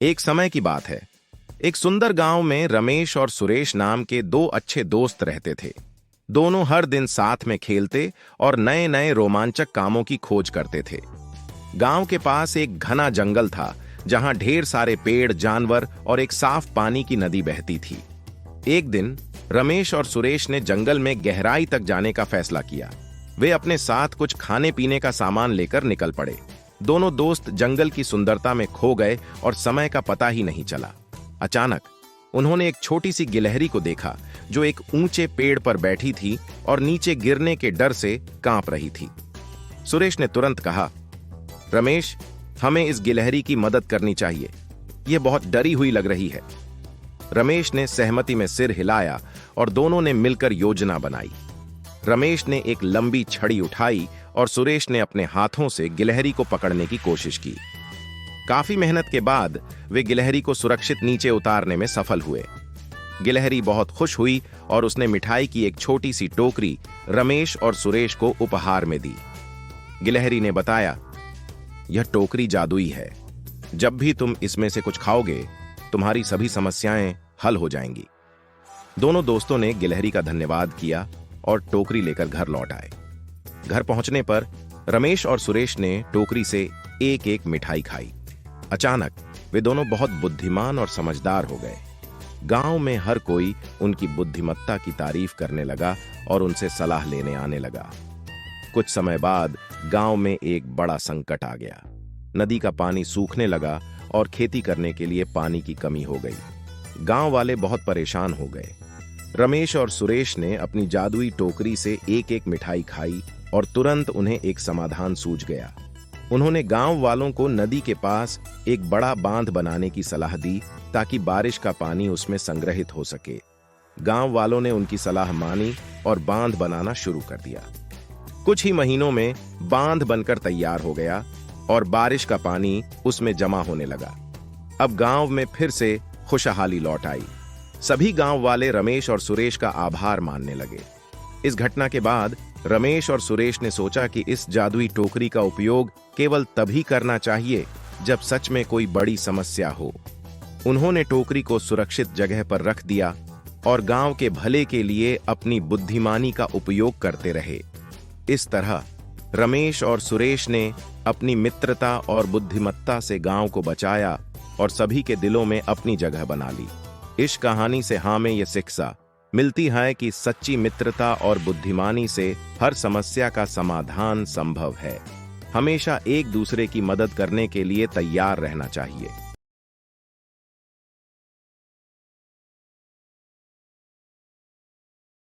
एक समय की बात है। एक सुंदर गांव में रमेश और सुरेश नाम के दो अच्छे दोस्त रहते थे। दोनों हर दिन साथ में खेलते और नए नए रोमांचक कामों की खोज करते थे। गांव के पास एक घना जंगल था, जहां ढेर सारे पेड़, जानवर और एक साफ पानी की नदी बहती थी। एक दिन रमेश और सुरेश ने जंगल में गहराई तक जाने का फैसला किया। वे अपने साथ कुछ खाने पीने का सामान लेकर निकल पड़े। दोनों दोस्त जंगल की सुंदरता में खो गए और समय का पता ही नहीं चला। अचानक उन्होंने एक छोटी सी गिलहरी को देखा, जो एक ऊंचे पेड़ पर बैठी थी और नीचे गिरने के डर से कांप रही थी। सुरेश ने तुरंत कहा, रमेश, हमें इस गिलहरी की मदद करनी चाहिए। यह बहुत डरी हुई लग रही है। रमेश ने सहमति में सिर हिलाया और दोनों ने मिलकर योजना बनाई। रमेश ने एक लंबी छड़ी उठाई और सुरेश ने अपने हाथों से गिलहरी को पकड़ने की कोशिश की। काफी मेहनत के बाद वे गिलहरी को सुरक्षित नीचे उतारने में सफल हुए। गिलहरी बहुत खुश हुई और उसने मिठाई की एक छोटी सी टोकरी रमेश और सुरेश को उपहार में दी। गिलहरी ने बताया, यह टोकरी जादुई है। जब भी तुम इसमें से कुछ खाओगे, तुम्हारी सभी समस्याएं हल हो जाएंगी। दोनों दोस्तों ने गिलहरी का धन्यवाद किया और टोकरी लेकर घर लौट आए। घर पहुंचने पर रमेश और सुरेश ने टोकरी से एक एक मिठाई खाई। अचानक वे दोनों बहुत बुद्धिमान और समझदार हो गए। गांव में हर कोई उनकी बुद्धिमत्ता की तारीफ करने लगा और उनसे सलाह लेने आने लगा। कुछ समय बाद गांव में एक बड़ा संकट आ गया। नदी का पानी सूखने लगा और खेती करने के लिए पानी की कमी हो गई। गांव वाले बहुत परेशान हो गए। रमेश और सुरेश ने अपनी जादुई टोकरी से एक एक मिठाई खाई और तुरंत उन्हें एक समाधान सूझ गया। उन्होंने गांव वालों को नदी के पास एक बड़ा बांध बनाने की सलाह दी, ताकि बारिश का पानी उसमें संग्रहित हो सके। गांव वालों ने उनकी सलाह मानी और बांध बनाना शुरू कर दिया। कुछ ही महीनों में बांध बनकर तैयार हो गया और बारिश का पानी उसमें जमा होने लगा। अब गांव में फिर से खुशहाली लौट आई। सभी गांव वाले रमेश और सुरेश का आभार मानने लगे। इस घटना के बाद रमेश और सुरेश ने सोचा कि इस जादुई टोकरी का उपयोग केवल तभी करना चाहिए जब सच में कोई बड़ी समस्या हो। उन्होंने टोकरी को सुरक्षित जगह पर रख दिया और गांव के भले के लिए अपनी बुद्धिमानी का उपयोग करते रहे। इस तरह रमेश और सुरेश ने अपनी मित्रता और बुद्धिमत्ता से गांव को बचाया और सभी के दिलों में अपनी जगह बना ली। इस कहानी से हमें यह शिक्षा मिलती है कि सच्ची मित्रता और बुद्धिमानी से हर समस्या का समाधान संभव है। हमेशा एक दूसरे की मदद करने के लिए तैयार रहना चाहिए।